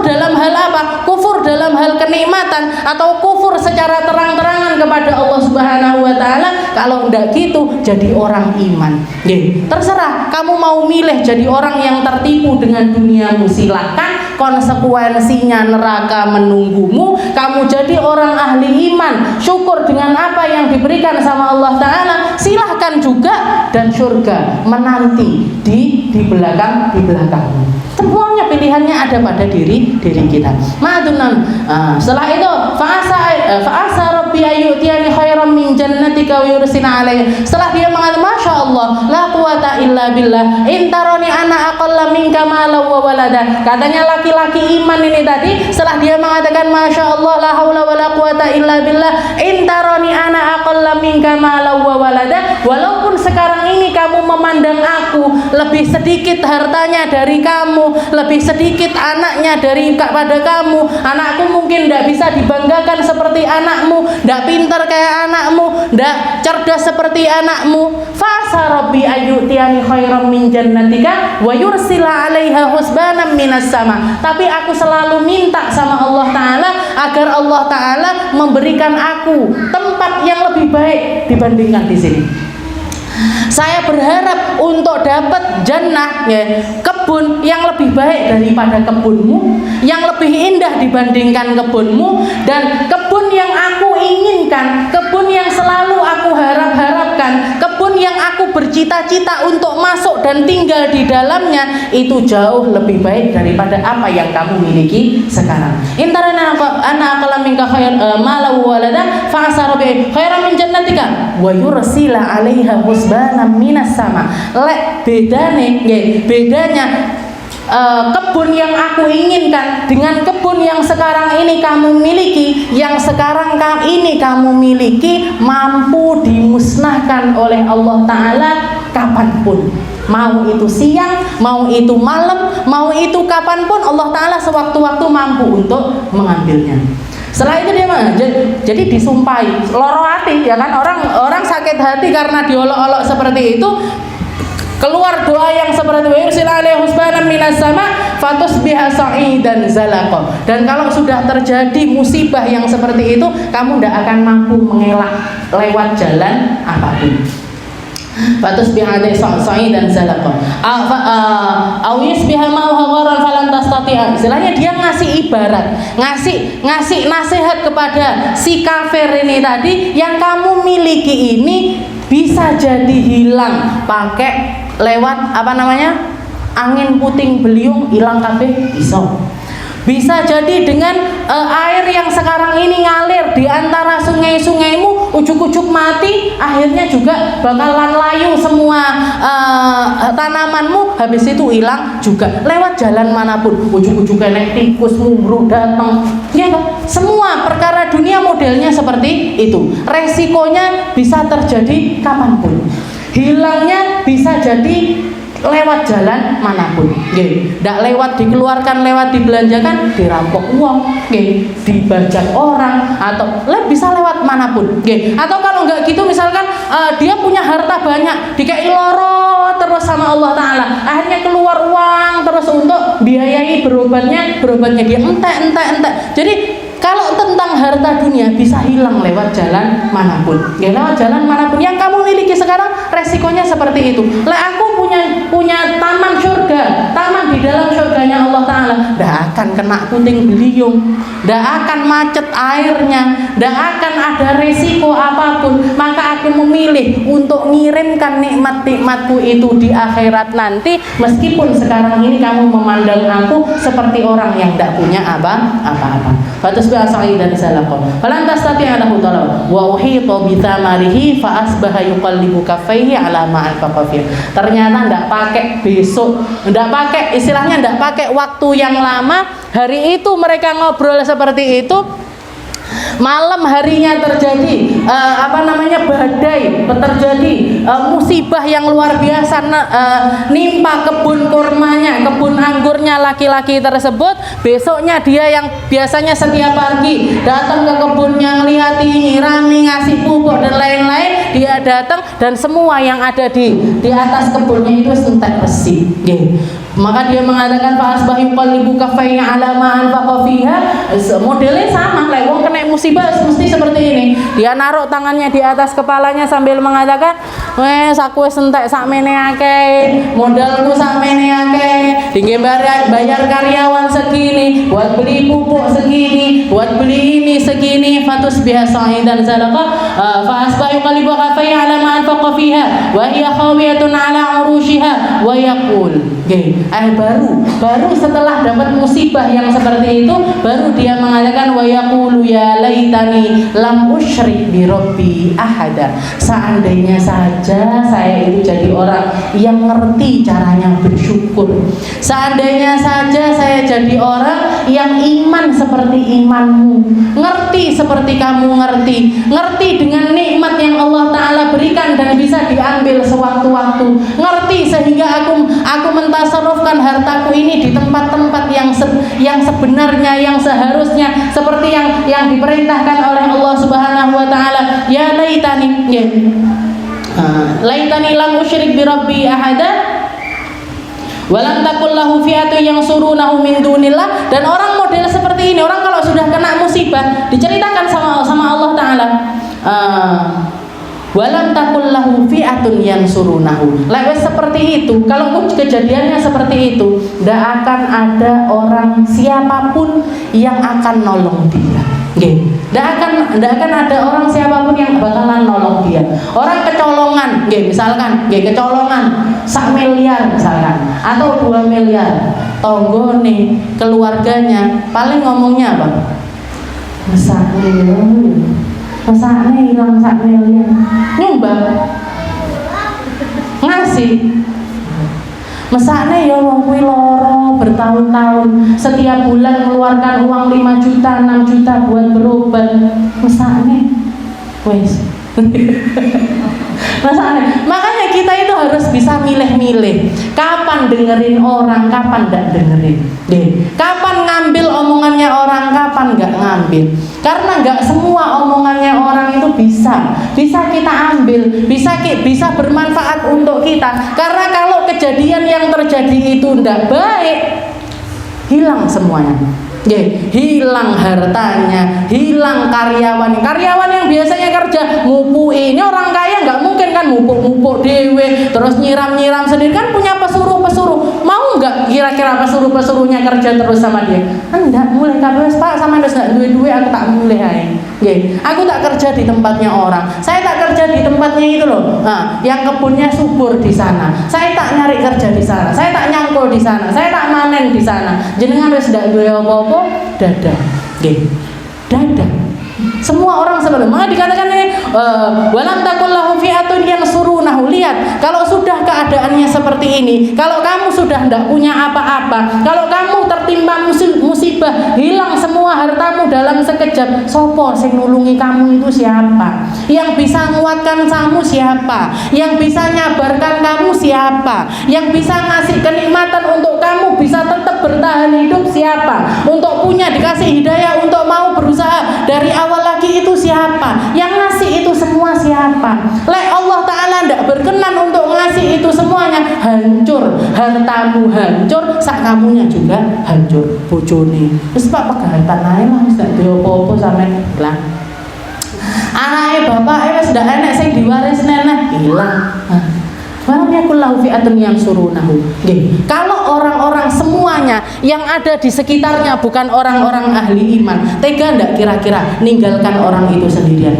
dalam hal apa? Kufur dalam hal kenikmatan atau kufur secara terang-terangan kepada Allah Subhanahu wa taala. Kalau ndak gitu jadi orang iman. Terserah kamu mau milih jadi orang yang tertipu dengan duniamu, silahkan, konsekuensinya neraka menunggumu. Kamu jadi orang ahli iman, syukur dengan apa yang diberikan sama Allah taala, silahkan juga, dan surga menanti di belakangmu. Semuanya pilihannya ada pada diri kita. Ma'adunan. Setelah itu fa'asa rabbi ayyutiyani khairan min jannatika wa yursina alaihi. Setelah dia mengatakan masya Allah la quwata illa billah intaroni ana aqalla minka malan wa walada. Katanya laki-laki iman ini tadi, setelah dia mengatakan masya Allah la haula wala quwata illa billah intaroni ana aqalla minka malan wa walada, walaupun sekarang ini kamu memandang aku lebih sedikit hartanya dari kamu, lebih sedikit anaknya daripada kamu, anakku mungkin tidak bisa dibanggakan seperti anakmu, tidak pintar kayak anakmu, tidak cerdas seperti anakmu. Fasa rabbi ayyutiyani khairan min jannatika wa yursila 'alaiha husbanan minas sama. Tapi aku selalu minta sama Allah taala agar Allah taala memberikan aku tempat yang lebih baik dibandingkan di sini. Saya berharap untuk dapat jannah, kebun yang lebih baik daripada kebunmu, yang lebih indah dibandingkan kebunmu, dan kebun yang aku inginkan, kebun yang selalu aku harapkan, kebun yang aku bercita-cita untuk masuk dan tinggal di dalamnya, itu jauh lebih baik daripada apa yang kamu miliki sekarang. Intarana ana aqala minka khair mala wa walada fa asarabi khairan min jannatika wa yursila 'alaiha husbanan minas sama. Lek bedanya kebun yang aku inginkan dengan kebun yang sekarang ini kamu miliki, yang sekarang ini kamu miliki mampu dimusnahkan oleh Allah taala kapanpun, mau itu siang, mau itu malam, mau itu kapanpun, Allah taala sewaktu-waktu mampu untuk mengambilnya. Setelah itu dia jadi disumpahi, loro hati, ya kan, orang sakit hati karena diolok-olok seperti itu, keluar doa yang seperti yursila alaihi husbanan minas sama fatusbiha sa'idan zalaqa. Dan kalau sudah terjadi musibah yang seperti itu, kamu tidak akan mampu mengelak lewat jalan apapun. Fatusbiha alaihi sa'idan zalaqa au yusbiha ma'ahu gharan falan tastati'a. Istilahnya dia ngasih ibarat, ngasih nasihat kepada si kafir ini tadi, yang kamu miliki ini bisa jadi hilang pakai lewat angin puting beliung, hilang kabeh bisa jadi dengan air yang sekarang ini ngalir di antara sungai-sungaimu, ujuk-ujuk mati, akhirnya juga bakalan layu semua tanamanmu, habis itu hilang juga lewat jalan manapun, ujuk-ujuk nek tikus mumbruk datang, ya semua perkara dunia modelnya seperti itu. Resikonya bisa terjadi kapanpun, hilangnya bisa jadi lewat jalan manapun, tidak lewat dikeluarkan, lewat dibelanjakan, dirampok uang, dibajak orang, atau bisa lewat manapun, atau kalau nggak gitu misalkan dia punya harta banyak, dikei loro terus sama Allah taala, akhirnya keluar uang terus untuk biayai berobatnya dia entek. Jadi kalau tentang harta dunia bisa hilang lewat jalan manapun, lewat jalan manapun yang kamu miliki sekarang, resikonya seperti itu. Aku punya taman surga, taman di dalam surganya Allah taala, tidak akan kena puting beliung, tidak akan macet airnya, tidak akan ada resiko apapun. Maka aku memilih untuk mengirimkan nikmat-nikmatku itu di akhirat nanti, meskipun sekarang ini kamu memandang aku seperti orang yang tidak punya apa-apa. Fatusbiha sa'idan zalaqa falan tastati'a lahu talab wa uhita bi thamarihi fa asbaha yuqallibu kaffaihi ala ma anfaqa fihi. Ternyata enggak pakai besok, enggak pakai, istilahnya enggak pakai waktu yang lama, hari itu mereka ngobrol seperti itu, malam harinya terjadi badai, terjadi musibah yang luar biasa nimpa kebun kurmanya, kebun anggurnya laki-laki tersebut. Besoknya dia yang biasanya setiap pagi datang ke kebunnya, ngelihati, nyirami, ngasih pupuk dan lain-lain, dia datang dan semua yang ada di atas kebunnya itu entek besi. Maka dia mengatakan fa'asbahu qalbu kaffaihi ala ma anfaqa fiha. Modelnya sama, kayak wong kena musibah mesti seperti ini. Dia naruh tangannya di atas kepalanya sambil mengatakan, "Wes aku wis entek sakmene akeh, modalku sakmene akeh, tinggi bayar karyawan segini, buat beli pupuk segini, buat beli ini segini, fatus biha sa'idan zalaqa fa'asbahu qalbu kaffaihi ala ma anfaqa fiha wa hiya khawiyatun ala urushiha wa yaqul." Baru setelah dapat musibah yang seperti itu, baru dia mengatakan wa yaqulu ya laitani lam usyrik bi rabbi ahada. Seandainya saja saya itu jadi orang yang ngerti caranya bersyukur. Seandainya saja saya jadi orang yang iman seperti imanmu, ngerti seperti kamu ngerti dengan nikmat yang Allah Ta'ala berikan dan bisa diambil sewaktu-waktu, ngerti sehingga aku mentasarrufkan hartaku ini di tempat-tempat yang sebenarnya, yang seharusnya, seperti yang diperintahkan oleh Allah Subhanahu wa Ta'ala. Ya laitani, laitani lam usyrik bi rabbi ahada walam takul lahu fi'atu yang surunahu min dunillah. Dan orang model seperti ini, orang kalau sudah kena musibah diceritakan sama Allah Ta'ala, walam takul lahu fi'atun yang surunahu. Lewat seperti itu, kalau kejadiannya seperti itu, tidak akan ada orang siapapun yang akan nolong dia. Tidak akan ada orang siapapun yang bakalan nolong dia. Orang kecolongan, misalkan, kecolongan 1 miliar misalkan, atau 2 miliar, tonggone, keluarganya, paling ngomongnya apa? Masaknya hilang 1 miliar, nyumbang, ngasih. Mesaknya ya wong kuwi loro bertahun-tahun, setiap bulan mengeluarkan uang 5 juta, 6 juta buat berobat. Mesaknya wes. Makanya kita itu harus bisa milih-milih kapan dengerin orang, kapan gak dengerin. Kapan ngambil omongannya orang, kapan gak ngambil. Karena gak semua omongannya orang itu bisa kita ambil, bisa bermanfaat untuk kita. Karena kalau kejadian yang terjadi itu ndak baik, hilang semuanya. Hilang hartanya, hilang karyawan yang biasanya kerja mupui. Ini orang kaya nggak mungkin kan mupuk dewe, terus nyiram sendiri, kan punya pesuruh. Mau nggak kira-kira pesuruhnya kerja terus sama dia? Enggak, mulai kabeh Pak sama wis ndak duwe aku tak mulai ae. Aku tak kerja di tempatnya orang. Saya tak kerja di tempatnya itu loh. Yang kebunnya subur di sana. Saya tak nyari kerja di sana. Saya tak nyangkul di sana. Saya tak manen di sana. Jenengan wis ndak duwe apa-apa, dadah. Dadah. Semua orang seperti itu. Maka dikatakan ini walam takul lahu fi'atun yang surunahu. Lihat, kalau sudah keadaannya seperti ini, kalau kamu sudah tidak punya apa-apa, kalau kamu tertimpa musibah, hilang semua hartamu dalam sekejap, sopo sing nulungi kamu itu siapa? Yang bisa menguatkan kamu siapa? Yang bisa nyabarkan kamu siapa? Yang bisa ngasih kenikmatan untuk kamu bisa tetap bertahan hidup siapa? Untuk punya dikasih hidayah untuk mau berusaha dari awal lagi itu siapa? Yang ngasih itu semua siapa? Lek Allah Ta'ala tidak berkenan untuk ngasih itu semuanya, hancur hartamu, hancur sak kamunya juga hancur. Bojone wis pak pegatan ae lah, wis gak duwe apa-apa sampean lah. Anake bapake wis ndak enek sing diwaris nenek, hilang. Walam yakul lahu fi'atun yang surunahu. Kalau orang-orang semuanya yang ada di sekitarnya bukan orang-orang ahli iman, tega ndak kira-kira ninggalkan orang itu sendirian?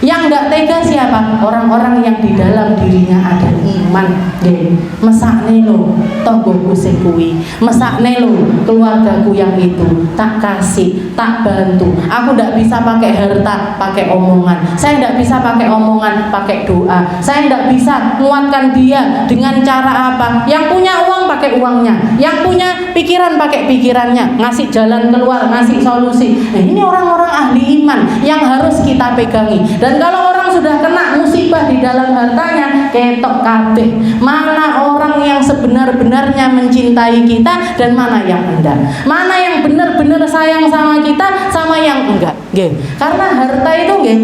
Yang enggak tega siapa? Orang-orang yang di dalam dirinya ada iman. Nggih, mesakne lho tanggoku sing kuwi, mesakne lho keluargaku yang itu, tak kasih, tak bantu. Aku enggak bisa pakai harta, pakai omongan. Saya enggak bisa pakai omongan, pakai doa. Saya enggak bisa menguatkan dia dengan cara apa? Yang punya uang pakai uangnya, yang punya pikiran pakai pikirannya, ngasih jalan keluar, ngasih solusi. Nah, ini orang-orang ahli iman yang harus kita pegangi. Dan kalau orang sudah kena musibah di dalam hartanya, ketok kabeh. Mana orang yang sebenar-benarnya mencintai kita dan mana yang enggak. Mana yang benar-benar sayang sama kita sama yang enggak. Nggih. Karena harta itu nggih,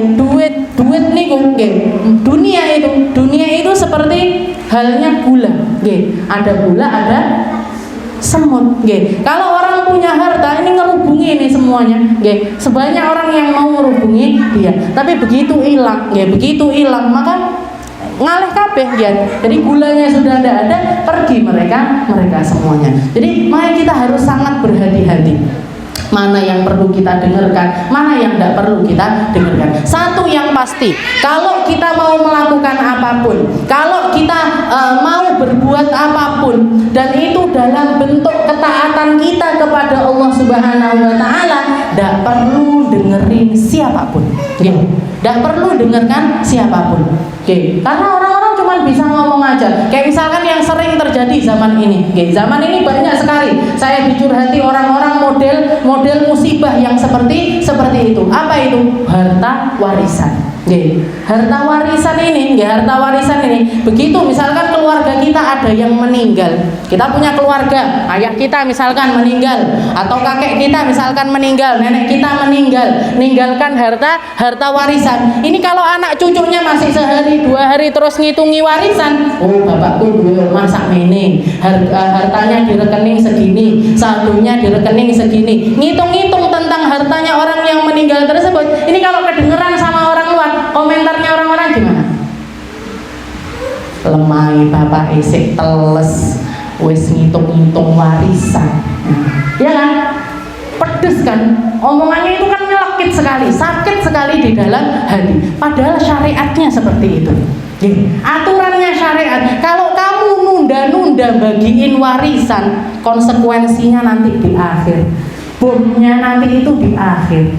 duit niku nggih. Dunia itu seperti halnya gula. Nggih. Ada gula, ada semut. Nggih. Kalau orang punya harta ini ngerubungi ini semuanya. Nggih. Sebanyak orang yang mau ngerubungi dia. Tapi begitu hilang, nggih, begitu hilang maka ngalih kabeh ya. Jadi gulanya sudah tidak ada, pergi mereka semuanya. Jadi mari kita harus sangat berhati-hati. Mana yang perlu kita dengarkan, mana yang tidak perlu kita dengarkan. Satu yang pasti, kalau kita mau melakukan apapun, kalau kita mau berbuat apapun, dan itu dalam bentuk ketaatan kita kepada Allah Subhanahu wa Ta'ala, tidak perlu dengerin siapapun. Tidak perlu dengarkan siapapun. Karena orang-orang cuma bisa ngomong aja. Kayak misalkan yang sering terjadi zaman ini. Zaman ini banyak sekali saya dicurhati orang-orang model musibah yang seperti itu. Apa itu? Harta warisan. Harta warisan ini, begitu misalkan keluarga kita ada yang meninggal, kita punya keluarga, ayah kita misalkan meninggal, atau kakek kita misalkan meninggal, nenek kita meninggal, ninggalkan harta warisan. Ini kalau anak cucunya masih sehari dua hari terus ngitungi warisan, oh bapakku dulu masak mene, hartanya di rekening segini, saldonya di rekening segini, ngitung-ngitung tentang hartanya orang yang meninggal tersebut. Ini kalau kedengeran sama orang luar, komentarnya orang-orang gimana? Lemai bapak isik teles wis ngitung-ngitung warisan. Ya kan? Pedes kan? Omongannya itu kan nyelekit sekali, sakit sekali di dalam hati. Padahal syariatnya seperti itu. Aturannya syariat. Kalau kamu nunda-nunda bagiin warisan, konsekuensinya nanti di akhir. Bomnya nanti itu di akhir.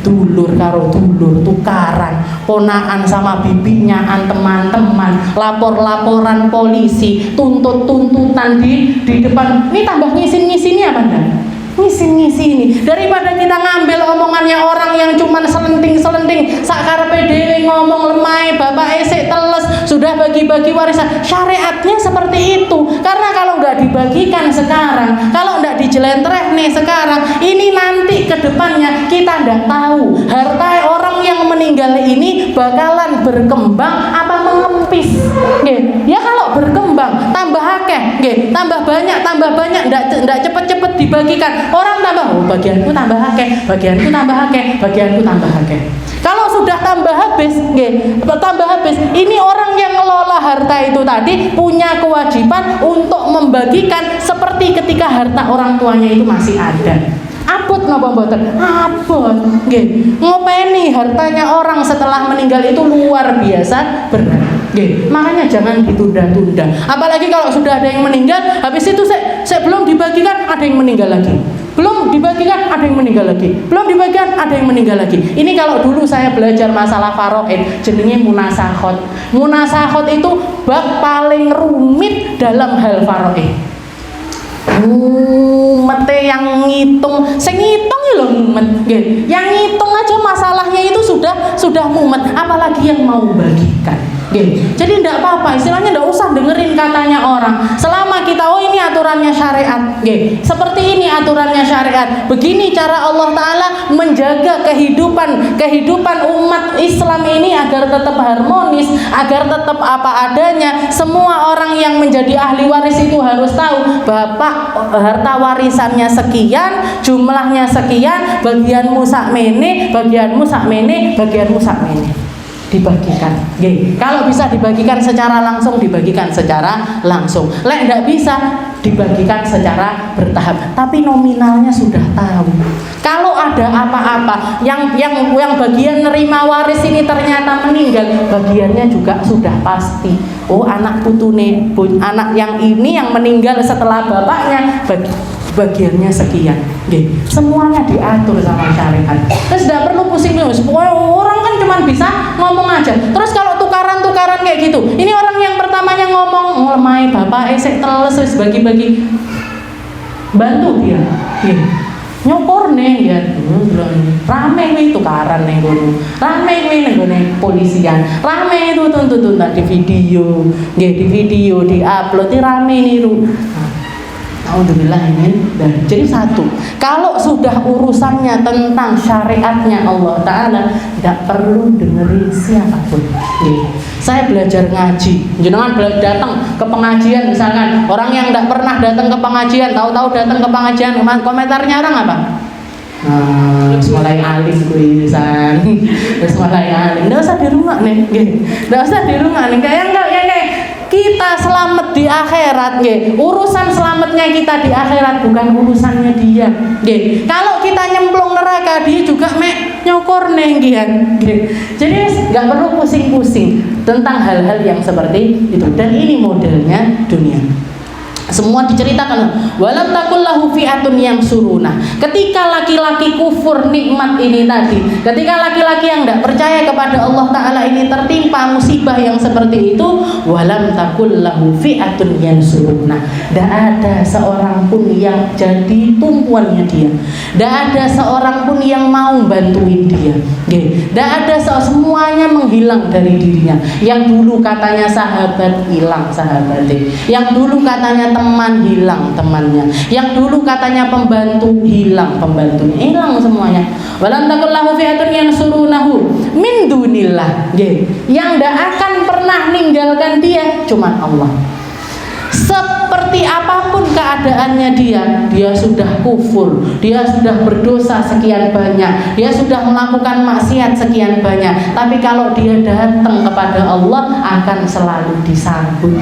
Dulur karo dulur tukaran, ponaan sama bibinya teman-teman, lapor-laporan polisi, tuntut-tuntutan di depan. Ini tambah ngisin-ngisini apa enggak? Ngisi-ngisi daripada kita ngambil omongannya orang yang cuman selenting-selenting sakarepe dhewe ngomong lemai bapak esek teles sudah bagi-bagi warisan. Syariatnya seperti itu. Karena kalau nggak dibagikan sekarang, kalau nggak dijelentreh nih sekarang, ini nanti ke depannya kita nggak tahu harta orang yang meninggal ini bakalan berkembang apa mengempis. Ya kalau berkembang tambah akeh, tambah banyak, nggak cepet-cepet dibagikan. Orang tambah, oh bagianku tambah akeh, bagianku tambah akeh, bagianku tambah akeh. Kalau sudah tambah habis, ini orang yang ngelola harta itu tadi punya kewajiban untuk membagikan seperti ketika harta orang tuanya itu masih ada. Abot napa mboten? Abot. Ngopeni hartanya orang setelah meninggal itu luar biasa berat. Makanya jangan ditunda-tunda. Apalagi kalau sudah ada yang meninggal, habis itu saya belum dibagikan, ada yang meninggal lagi. Belum dibagikan, ada yang meninggal lagi. Belum dibagikan, ada yang meninggal lagi. Ini kalau dulu saya belajar masalah faraid, jenenge munasakhot. Munasakhot itu bab paling rumit dalam hal faraid. Mete yang ngitung, saya ngitung ya loh mumet. Yang ngitung aja masalahnya itu sudah mumet, apalagi yang mau bagikan. Jadi tidak apa-apa, istilahnya tidak usah dengerin katanya orang. Selama kita, oh ini aturannya syariat, seperti ini aturannya syariat. Begini cara Allah Ta'ala menjaga kehidupan umat Islam ini agar tetap harmonis, agar tetap apa adanya. Semua orang yang menjadi ahli waris itu harus tahu, bapak harta warisannya sekian, jumlahnya sekian, bagianmu sakmene, bagianmu sakmene, bagianmu sakmene. dibagikan. Kalau bisa dibagikan secara langsung, dibagikan secara langsung. Lek ndak bisa, dibagikan secara bertahap. Tapi nominalnya sudah tahu. Kalau ada apa-apa yang bagian nerima waris ini ternyata meninggal, bagiannya juga sudah pasti. Oh, anak putune, anak yang ini yang meninggal setelah bapaknya, bagiannya sekian. Semuanya diatur sama syariat. Terus tidak perlu pusing-pusing. Orang kan cuma bisa ngomong aja. Terus kalau tukaran kayak gitu, ini orang yang pertamanya ngomong lemai bapak esek teles wis bagi-bagi, bantu dia. Nyokor nih ya, rame nih tukaran nih gue, rame nih gue polisian, rame itu tuntut di video, di upload, rame nih lu. Alhamdulillah ini. Jadi satu, kalau sudah urusannya tentang syariatnya Allah Ta'ala, tidak perlu dengerin siapapun. Saya belajar ngaji, jangan datang ke pengajian misalkan, orang yang tidak pernah datang ke pengajian, tahu-tahu datang ke pengajian, komentarnya orang apa? Mulai alim gue san, mulai alim, nggak usah di rumah nih, nggak usah di rumah nih, kayak kita selamat di akhirat, urusan selamatnya kita di akhirat bukan urusannya dia. Kalau kita nyemplung neraka, dia juga nyokor nenggian. Jadi nggak perlu pusing-pusing tentang hal-hal yang seperti itu. Dan ini modelnya dunia. Semua diceritakan. Walam takul lahu fi'atun yang suruna. Ketika laki-laki kufur nikmat ini tadi, ketika laki-laki yang tidak percaya kepada Allah Ta'ala ini tertimpa musibah yang seperti itu, walam takul lahu fi'atun yang suruna. Tidak ada seorang pun yang jadi tumpuannya dia. Tidak ada seorang pun yang mau bantuin dia. Tidak ada, semuanya menghilang dari dirinya. Yang dulu katanya sahabat, hilang sahabatnya. Yang dulu katanya teman, hilang temannya. Yang dulu katanya pembantu, hilang pembantunya, hilang semuanya. Walam takul lahu fi'atun yansurunahu min dunillah. Yang tidak akan pernah ninggalkan dia cuma Allah. Seperti apapun keadaannya dia sudah kufur, dia sudah berdosa sekian banyak, dia sudah melakukan maksiat sekian banyak, tapi kalau dia datang kepada Allah akan selalu disambut.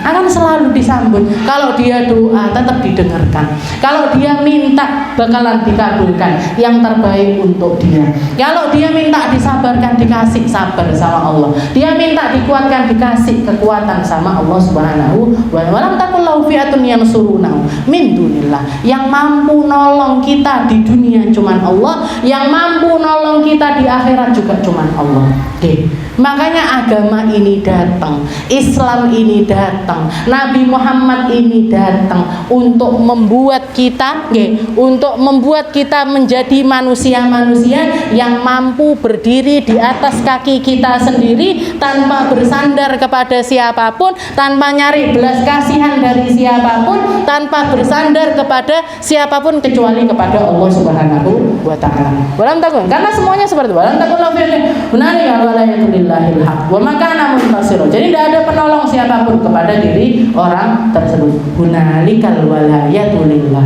Akan selalu disambut. Kalau dia doa tetap didengarkan. Kalau dia minta bakalan dikabulkan yang terbaik untuk dia. Kalau dia minta disabarkan, dikasih sabar sama Allah. Dia minta dikuatkan, dikasih kekuatan sama Allah Subhanahu wa walam takul lahu fi'atun yansurunahu min dunillah. Yang mampu nolong kita di dunia cuman Allah, yang mampu nolong kita di akhirat juga cuman Allah. Makanya agama ini datang, Islam ini datang, Nabi Muhammad ini datang untuk membuat kita, untuk membuat kita menjadi manusia-manusia yang mampu berdiri di atas kaki kita sendiri tanpa bersandar kepada siapapun, tanpa nyari belas kasihan dari siapapun, tanpa bersandar kepada siapapun kecuali kepada Allah Subhanahu wa Ta'ala. Walam takun, karena semuanya seperti itu. Walam takun hunalika walayatulillahil haq wa makana muntasiro. Jadi tidak ada penolong siapapun kepada diri orang tersebut. Hunalikal walayatulillah.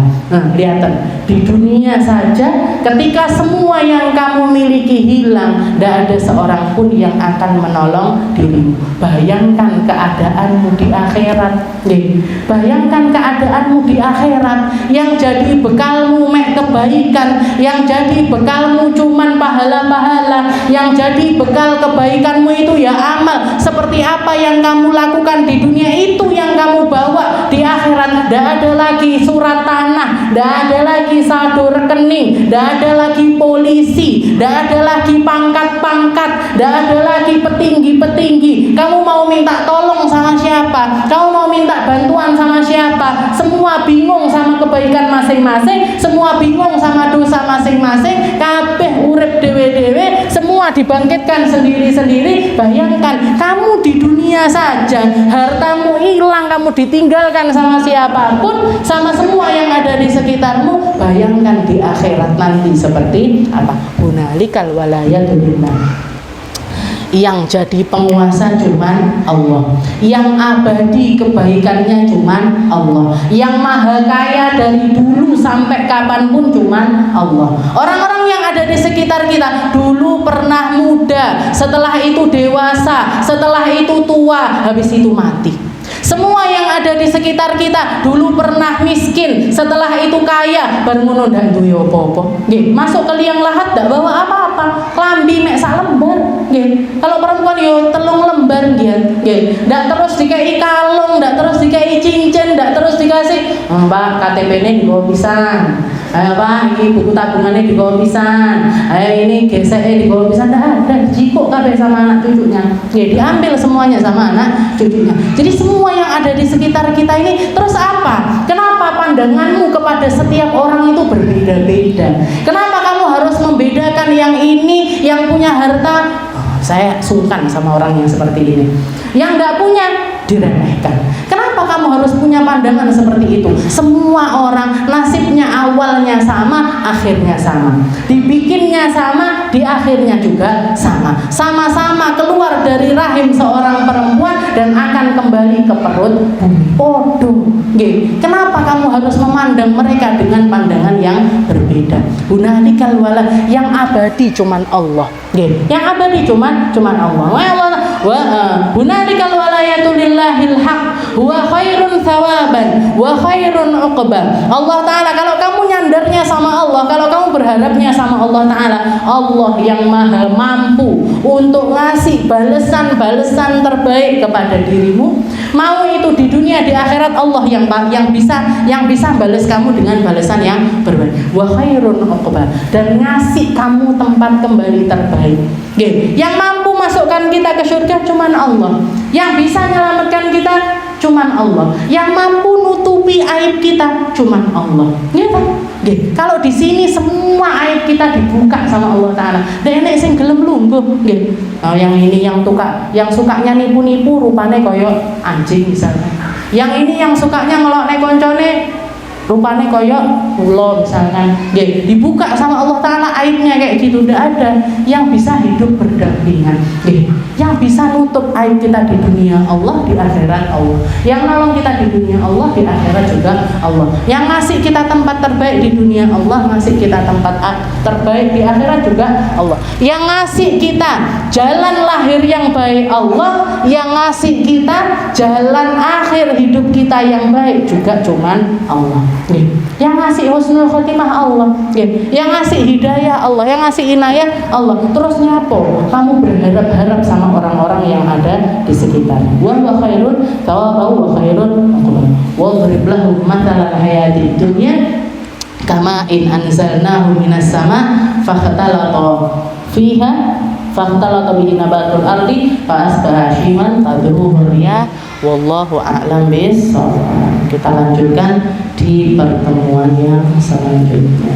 Lihat di dunia saja, ketika semua yang kamu miliki hilang, tidak ada seorang pun yang akan menolong dirimu. Bayangkan keadaanmu di akhirat. Bayangkan keadaanmu di akhirat, yang jadi bekalmu kebaikan, yang jadi bekalmu cuman pahala-pahala, yang jadi bekal kebaikanmu itu ya amal. Seperti apa yang kamu lakukan di dunia itu yang kamu bawa di akhirat. Tidak ada lagi surat tanah, tidak ada lagi saldo rekening, tidak ada lagi polisi, tidak ada lagi pangkat-pangkat, tidak ada lagi petinggi-petinggi. Kamu mau minta tolong sama siapa? Kamu mau minta bantuan sama siapa? Semua bingung sama kebaikan masing-masing, semua bingung sama dosa masing-masing. Kabeh urip dewe-dewe, semua dibangkitkan sendiri-sendiri. Bayangkan kamu di dunia saja, hartamu hilang, kamu ditinggalkan sama siapapun, sama semua yang ada di sekitarmu. Bayangkan di akhirat nanti seperti apa? Hunalikal walayatulillah. Yang jadi penguasa cuman Allah, yang abadi kebaikannya cuman Allah, yang maha kaya dari dulu sampai kapanpun cuman Allah. Orang-orang yang ada di sekitar kita dulu pernah muda, setelah itu dewasa, setelah itu tua, habis itu mati. Semua yang ada di sekitar kita dulu pernah miskin, setelah itu kaya, bar ngono ndak duwe apa-apa. Nggih, masuk ke liang lahat ndak bawa apa-apa, klambi mek sak lembar. Nggih. Kalau perempuan yo 3 lembar nggih. Ndak terus dikai kalung, ndak terus dikai cincin, ndak terus dikasih, "Mbak, KTP-ne dibawa pisan." "Ayo Pak, ini buku tabungannya dibawa pisan." "Ayo ini GSE dibawa pisan." Ndak ada, jikuk kabeh sama anak cucunya. Nggih, diambil semuanya sama anak cucunya. Jadi semua yang ada di sekitar kita ini, terus apa? Kenapa pandanganmu kepada setiap orang itu berbeda-beda? Kenapa kamu harus membedakan yang ini, yang punya harta? Saya sungkan sama orang yang seperti ini. Yang nggak punya diremehkan. Kenapa kamu harus punya pandangan seperti itu? Semua orang nasibnya awalnya sama, akhirnya sama. Dibikinnya sama, di akhirnya juga sama. Sama-sama keluar dari rahim seorang perempuan dan akan kembali ke perut bumi. Podo. Kenapa kamu harus memandang mereka dengan pandangan yang berbeda? Hunalikal wala, yang abadi cuman Allah. Yang abadi cuman Allah. Wa hunalikal walayatu lillahil haq huwa khairun thawaban wa khairun uqba. Allah Ta'ala, kalau kamu nyandarnya sama Allah, kalau kamu berharapnya sama Allah Ta'ala, Allah yang maha mampu untuk ngasih balasan-balasan terbaik kepada dirimu. Mau itu di dunia, di akhirat, Allah yang bisa balas kamu dengan balasan yang berbaik. Wa khairun uqba, dan ngasih kamu tempat kembali terbaik. Yang mampu masukkan kita ke surga cuman Allah. Yang bisa menyelamatkan kita cuman Allah. Yang mampu nutupi aib kita cuman Allah. Kalau di sini semua aib kita dibuka sama Allah Ta'ala, nek sing gelem lungguh. Yang ini yang sukanya nipu-nipu, rupane koyo anjing misalnya. Yang ini yang sukanya ngelokne koncone, rupanya koyok ulo misalkan. Dibuka sama Allah Ta'ala aibnya kayak gitu. Tidak ada yang bisa hidup berdampingan. Yang bisa nutup aib kita di dunia Allah, di akhirat Allah. Yang nolong kita di dunia Allah, di akhirat juga Allah. Yang ngasih kita tempat terbaik di dunia Allah, ngasih kita tempat terbaik di akhirat juga Allah. Yang ngasih kita jalan lahir yang baik Allah, yang ngasih kita jalan akhir hidup kita yang baik juga cuman Allah. Yang ngasih husnul khotimah Allah, yang ngasih hidayah Allah, yang ngasih inayah Allah. Terus nyapo kamu berharap-harap sama orang-orang yang ada di sekitar. Wa khairun thawaban wa khairun uqba. Wa dhrib lahum mathalan hayatid dunya kama in anzalnahu minas sama fakhtalata bihi nabatul ardi fa asbaha hashiman tadruhu riyah. Wallahu a'lam bis-shawab. Kita lanjutkan di pertemuan yang selanjutnya.